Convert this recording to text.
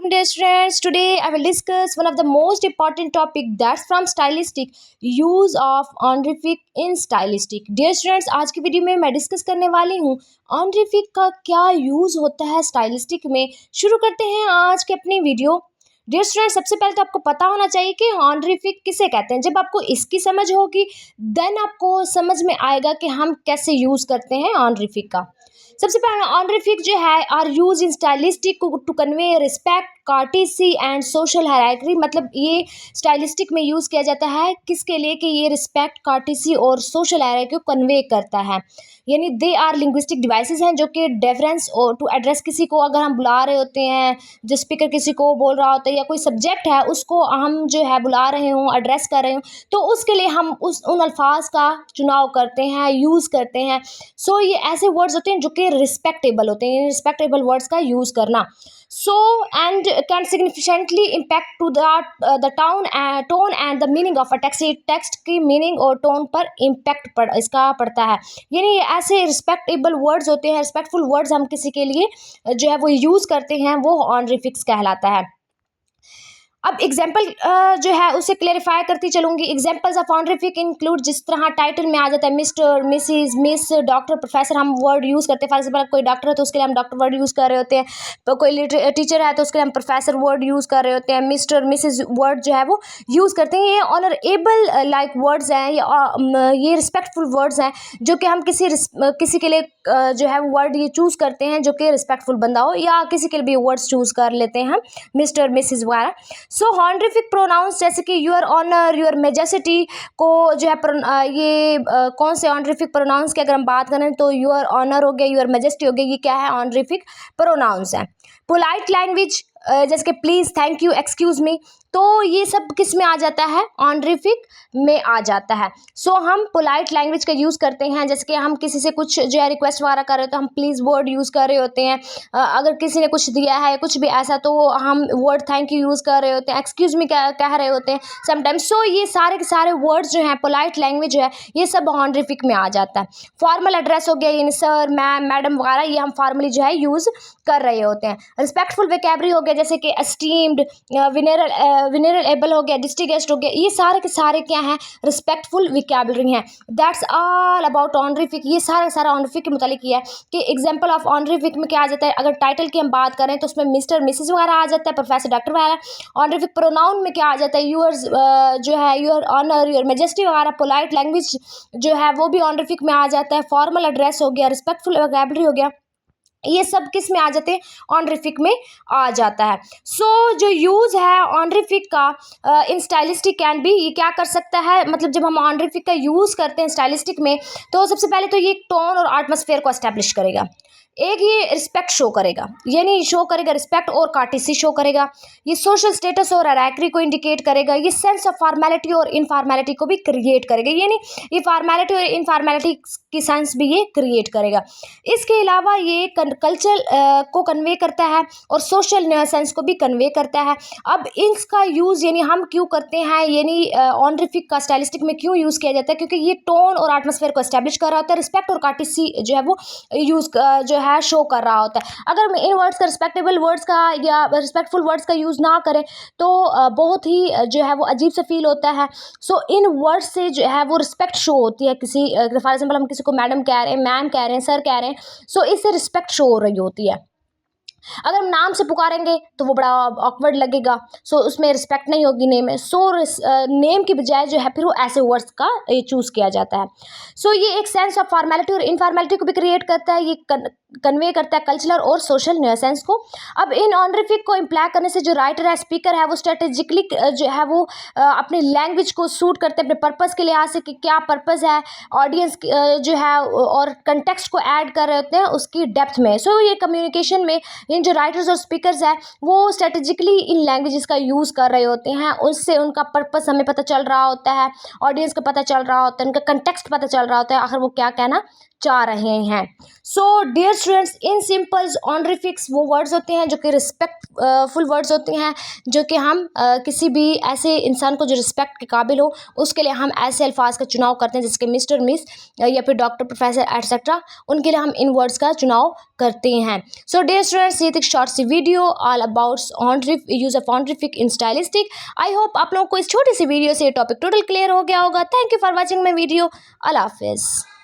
dear students. Today I will discuss one of the most important topic, that's from stylistic use of honorific in stylistic. Dear students, आज की video में मैं discuss करने वाली हूँ honorific का क्या यूज होता है स्टाइलिस्टिक में। शुरू करते हैं आज के अपनी वीडियो। डियर स्टूडेंट, सबसे पहले तो आपको पता होना चाहिए कि ऑनरिफिक किसे कहते हैं। जब आपको इसकी समझ होगी देन आपको समझ में आएगा कि हम कैसे यूज़ करते हैं ऑनरिफिक का। सबसे पहले ऑनरिफिक जो है are use in stylistic to convey respect, courtesy and social hierarchy. मतलब ये स्टाइलिस्टिक में यूज़ किया जाता है किसके लिए कि ये रिस्पेक्ट, कार्टेसी और सोशल हायरार्की को कन्वे करता है। यानी दे आर लिंग्विस्टिक डिवाइसेस हैं जो कि डेफरेंस और टू एड्रेस किसी को अगर हम बुला रहे होते हैं, जो स्पीकर किसी को बोल रहा होता है या कोई सब्जेक्ट है उसको हम जो है बुला रहे हों, एड्रेस कर रहे हों, तो उसके लिए हम उन अल्फाज का चुनाव करते हैं, यूज़ करते हैं। सो ये ऐसे वर्ड्स होते हैं जो कि रिस्पेक्टेबल होते हैं, रिस्पेक्टेबल वर्ड्स का यूज़ करना। So and can significantly impact to the tone and the meaning of a text की मीनिंग और टोन पर इम्पैक्ट इसका पड़ता है। यानी ये ऐसे रिस्पेक्टेबल वर्ड्स होते हैं, रिस्पेक्टफुल वर्ड्स हम किसी के लिए जो है वो यूज़ करते हैं, वो ऑनरिफिक्स कहलाता है। अब एग्जाम्पल जो है उसे क्लेरिफाई करती चलूँगी। एग्जाम्पल्स ऑफ ऑनरिफिक इंक्लूड, जिस तरह टाइटल में आ जाता है mister, Mrs, miss, doctor, professor, हम वर्ड यूज़ करते हैं। फॉर एग्जाम्पल कोई डॉक्टर है तो उसके लिए हम डॉक्टर वर्ड यूज़ कर रहे होते हैं, तो कोई टीचर है तो उसके लिए हम प्रोफेसर वर्ड यूज़ कर रहे होते हैं, मिस्टर, मिसिज वर्ड जो है वो यूज़ करते हैं। ये ऑनरेबल लाइक वर्ड्स हैं, ये रिस्पेक्टफुल वर्ड्स हैं जो कि हम किसी के लिए जो है वर्ड ये चूज़ करते हैं जो कि रिस्पेक्टफुल बंदा हो, या किसी के लिए भी वर्ड्स चूज़ कर लेते हैं हम, मिस्टर, मिसिज वगैरह। सो हॉनरिफिक प्रोनाउंस जैसे कि योर ऑनर, योर मेजेस्टी को जो है कौन से ऑनरिफिक प्रोनाउंस की अगर हम बात करें तो योर ऑनर हो गया, योर मेजेस्टी हो गया, ये क्या है ऑनरिफिक प्रोनाउंस है। पोलाइट लैंग्वेज जैसे कि please, thank you, excuse me, तो ये सब किस में आ जाता है, ऑनरिफिक में आ जाता है। सो हम पोलाइट लैंग्वेज का यूज़ करते हैं, जैसे कि हम किसी से कुछ जो है रिक्वेस्ट वगैरह कर रहे हो तो हम प्लीज़ वर्ड यूज़ कर रहे होते हैं। अगर किसी ने कुछ दिया है कुछ भी ऐसा तो हम वर्ड थैंक यू यूज़ कर रहे होते हैं, एक्सक्यूज़ मी कह रहे होते हैं समटाइम्स। सो ये सारे के सारे वर्ड्स जो हैं, पोलाइट लैंग्वेज जो है, ये सब ऑनरिफिक में आ जाता है। फॉर्मल एड्रेस हो गया, यानी सर, मैम, मैडम वगैरह, ये हम फॉर्मली जो है यूज़ कर रहे होते हैं। रिस्पेक्टफुल वोकैबुलरी हो गया, जैसे कि एस्टीम्ड, विनरेबल हो गया, डिस्टिंग्विश्ड हो गया, ये सारे के सारे क्या हैं, रिस्पेक्टफुल वोकैबुलरी हैं। That's all about honorific. ये सारा ऑनरिफिक के मुतालिक ही है कि एग्जांपल ऑफ ऑनरिफिक में क्या आ जाता है। अगर टाइटल की हम बात करें तो उसमें मिस्टर, मिसेस वगैरह आ जाता है, प्रोफेसर, डॉक्टर वगैरह। ऑनरिफिक प्रोनाउन में क्या आ जाता है, यूअर्स जो है, योर ऑनर, योर मेजेस्टी वगैरह। पोलाइट लैंग्वेज जो है वो भी ऑनरिफिक में आ जाता है। फॉर्मल एड्रेस हो गया, रिस्पेक्टफुल वोकैबुलरी हो गया, ये सब किस में आ जाते हैं, ऑनरिफिक में आ जाता है। सो जो यूज़ है ऑनरिफिक का इन स्टाइलिस्टिक कैन बी, ये क्या कर सकता है, मतलब जब हम ऑनरिफिक का यूज़ करते हैं स्टाइलिस्टिक में तो सबसे पहले तो ये टोन और एटमॉस्फेयर को एस्टैब्लिश करेगा। एक ये रिस्पेक्ट शो करेगा, यानी शो करेगा रिस्पेक्ट और कार्टेसी शो करेगा। ये सोशल स्टेटस और हायरार्की को इंडिकेट करेगा। ये सेंस ऑफ फॉर्मेलिटी और इनफॉर्मेलिटी को भी क्रिएट करेगा, यानी ये फॉर्मेलिटी और इनफॉर्मेलिटी की सेंस भी ये क्रिएट करेगा। इसके अलावा ये कल्चर को कन्वे करता है और सोशल सेंस को भी कन्वे करता है। अब इसका यूज़ यानी हम क्यों करते हैं, यानी ऑनरिफिक का स्टाइलिस्टिक में क्यों यूज़ किया जाता है, क्योंकि ये टोन और एटमॉस्फेयर को एस्टैब्लिश कर रहा होता है, रिस्पेक्ट और कार्टेसी जो है वो यूज़ जो है शो कर रहा होता है। अगर हम इन वर्ड्स का, रिस्पेक्टेबल वर्ड्स का या रिस्पेक्टफुल वर्ड्स का यूज़ ना करें तो बहुत ही जो है वो अजीब सा फील होता है। सो इन वर्ड्स से जो है वो रिस्पेक्ट शो होती है। किसी फॉर एग्जाम्पल हम किसी को मैडम कह रहे हैं, मैम कह रहे हैं, सर कह रहे हैं, सो इससे रिस्पेक्ट शो हो रही होती है। अगर हम नाम से पुकारेंगे तो वो बड़ा ऑकवर्ड लगेगा, सो उसमें रिस्पेक्ट नहीं होगी नेम में। सो नेम की बजाय जो है फिर वो ऐसे वर्ड्स का चूज़ किया जाता है। सो ये एक सेंस ऑफ फॉर्मेलिटी और इनफॉर्मेलिटी को भी क्रिएट करता है, ये कन्वे करता है कल्चरल और सोशल न्यूसेंस को। अब इन ऑनरिफिक को इम्प्लाई करने से जो राइटर है, स्पीकर है, वो स्ट्रेटेजिकली जो है वो अपनी लैंग्वेज को सूट करते हैं अपने पर्पज़ के लिहाज से कि क्या पर्पज़ है, ऑडियंस जो है और कंटेक्स्ट को ऐड कर रहे होते हैं उसकी डेप्थ में। सो ये कम्युनिकेशन में इन जो राइटर्स और स्पीकर्स हैं वो स्ट्रेटेजिकली इन लैंग्वेजेस का यूज़ कर रहे होते हैं, उससे उनका पर्पस हमें पता चल रहा होता है, ऑडियंस को पता चल रहा होता है, उनका कंटेक्स्ट पता चल रहा होता है, आखिर वो क्या कहना चाह रहे हैं। सो डियर स्टूडेंट्स, इन सिंपल्स ऑनरिफिक्स वो वर्ड्स होते हैं जो कि रिस्पेक्टफुल वर्ड्स होते हैं, जो कि हम किसी भी ऐसे इंसान को जो रिस्पेक्ट के काबिल हो उसके लिए हम ऐसे अल्फाज का चुनाव करते हैं, जैसे कि मिस्टर, मिस या फिर डॉक्टर, प्रोफेसर एटसेट्रा। उनके लिए हम इन वर्ड्स का चुनाव करते हैं। सो डियर स्टूडेंट्स, ये एक शॉर्ट सी video all about use of honorific in stylistic. I hope आप लोगों को इस छोटी सी वीडियो से ये टॉपिक टोटल क्लियर हो गया होगा। Thank you for watching my video. अल्लाह हाफिज़।